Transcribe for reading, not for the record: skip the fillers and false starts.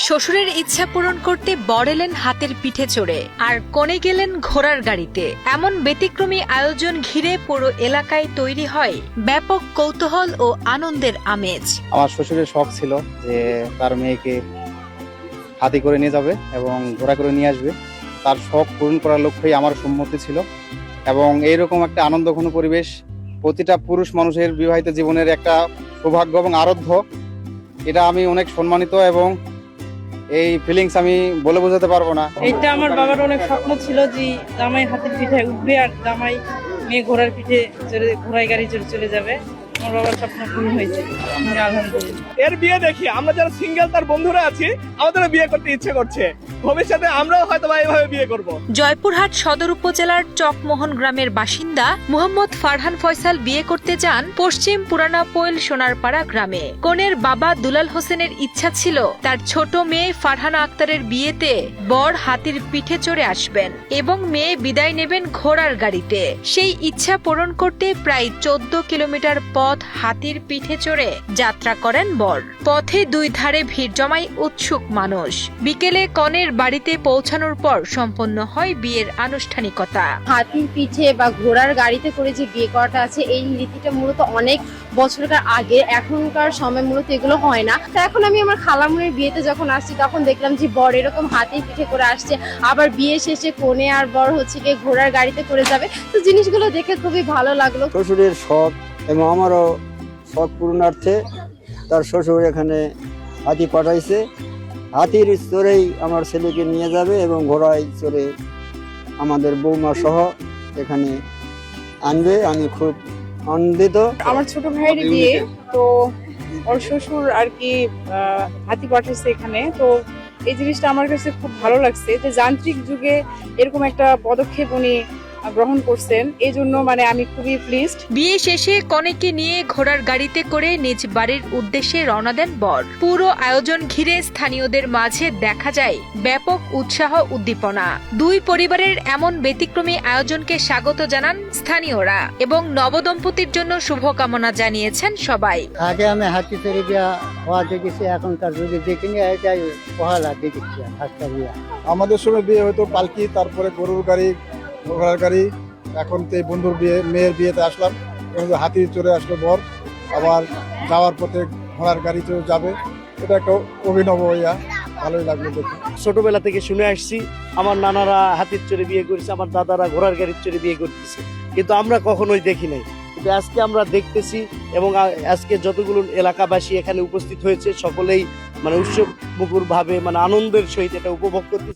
শ্বশুরের ইচ্ছা পূরণ করতে বর এলেন হাতের পিঠে চড়ে, আর কনে গেলেন ঘোড়ার গাড়িতে। এমন ব্যতিক্রমী আয়োজন ঘিরে পুরো এলাকায় তৈরি হয় ব্যাপক কৌতূহল ও আনন্দের আমেজ। আমার শ্বশুরের শখ ছিল যে তার মেয়েকে হাতি করে নিয়ে যাবে এবং ঘোড়া করে নিয়ে আসবে। তার শখ পূরণ করার লক্ষ্যেই আমার সম্মতি ছিল এবং এইরকম একটা আনন্দঘন পরিবেশ প্রতিটা পুরুষ মানুষের বিবাহিত জীবনের একটা সৌভাগ্য এবং আরাধ্য। এটা আমি অনেক সম্মানিত এবং এই ফিলিংস আমি বলে বোঝাতে পারবো না। এটা আমার বাবার অনেক স্বপ্ন ছিল যে জামাই হাতের পিঠে উঠবে আর জামাই মেয়ে ঘোড়ার পিঠে চড়ে ঘোড়ায় গাড়ি চড়ে চলে যাবে। আমার বাবার স্বপ্ন পূরণ হয়েছে আলহামদুলিল্লাহ। এর বিয়ে দেখি আমরা যারা সিঙ্গেল তার বন্ধুরা আছি আমাদেরও বিয়ে করতে ইচ্ছে করছে, ভবিষ্যতে আমরাও হয়তো এইভাবে বিয়ে করব। জয়পুরহাট সদর উপজেলার চকমোহন গ্রামের বাসিন্দা মোহাম্মদ ফারহান ফয়সাল বিয়ে করতে যান পশ্চিম পুরানা পৈল সোনারপাড়া গ্রামে। কনের বাবা দুলাল হোসেনের ইচ্ছা ছিল তার ছোট মেয়ে ফারহানা আক্তারের বিয়েতে বর হাতির পিঠে চড়ে আসবেন এবং মেয়ে বিদায় নেবেন ঘোড়ার গাড়িতে। সেই ইচ্ছা পূরণ করতে প্রায় 14 কিলোমিটার পথ হাতির পিঠে চড়ে যাত্রা করেন বর। পথে দুই ধারে ভিড় জমায় উৎসুক মানুষ। বিকেলে কনের বাড়িতে পৌঁছানোর পর সম্পন্ন হয় বিয়ের আনুষ্ঠানিকতা। হাতির পিঠে বা ঘোড়ার গাড়িতে করে যে বিয়ে করাটা আছে, এই রীতিটা মূলত অনেক বছরকার আগে, এখনকার সময় মূলত এগুলো হয় না। তো এখন আমি আমার খালামুনির বিয়েতে যখন আসছি তখন দেখলাম যে বর এরকম হাতির পিঠে করে আসছে, আবার বিয়ে শেষে কনে আর বর হচ্ছে গিয়ে ঘোড়ার গাড়িতে করে যাবে। তো জিনিসগুলো দেখে খুবই ভালো লাগলো। শ্বশুরের শখ এবং আমারও শখ পূরণার্থে তার শ্বশুর এখানে হাতি পাঠাইছে। হাতির চড়েই আমার ছেলেকে নিয়ে যাবে এবং ঘোড়ায় চড়ে আমাদের বৌমা সহ এখানে আনবে। আমি খুব আনন্দিত। আমার ছোট ভাইয়ের বিয়ে, তো ওর শ্বশুর আর কি হাতি পাঠাইছে এখানে। তো এই জিনিসটা আমার কাছে খুব ভালো লাগছে যে যান্ত্রিক যুগে এরকম একটা পদক্ষেপ উনি গ্রহণ করছেন, এই জন্য মানে আমি খুবই প্লিজড। বিয়ে শেষে কনেকে নিয়ে ঘোড়ার গাড়িতে করে নিজ বাড়ির উদ্দেশ্যে রওনা দেন বর। পুরো আয়োজন ঘিরে স্থানীয়দের মাঝে দেখা যায় ব্যাপক উৎসাহ উদ্দীপনা। দুই পরিবারের এমন ব্যতিক্রমী আয়োজনকে স্বাগত জানান স্থানীয়রা এবং নবদম্পতির জন্য শুভকামনা জানিয়েছেন সবাই। আগে আমি হাতি চড়ে গিয়া হওয়া দেখেছি, এখনকার যুগে দেখিনি, এটাই পহালা দেখেছি। আমাদের সময় বিয়ে হতো পালকি, তারপরে গরুর গাড়ি, ঘোড়ার গাড়ি। এখন তো এই বন্ধুর বিয়ে, মেয়ের বিয়েতে আসলাম, হাতি চড়ে আসলো বর, আবার যাওয়ার পথে ঘোড়ার গাড়িতেও যাবে। এটা একটা অভিনব ইয়া, ভালোই লাগলো দেখে। ছোটবেলা থেকে শুনে আসছি আমার নানারা হাতির চড়ে বিয়ে করেছে, আমার দাদারা ঘোড়ার গাড়ির চড়ে বিয়ে করতেছে, কিন্তু আমরা কখনোই দেখি নাই। কিন্তু আজকে আমরা দেখতেছি এবং আজকে যতগুলো এলাকাবাসী এখানে উপস্থিত হয়েছে সকলেই মানে উৎসব মুখর ভাবে মানে আনন্দের সহিত এটা উপভোগ করতেছে।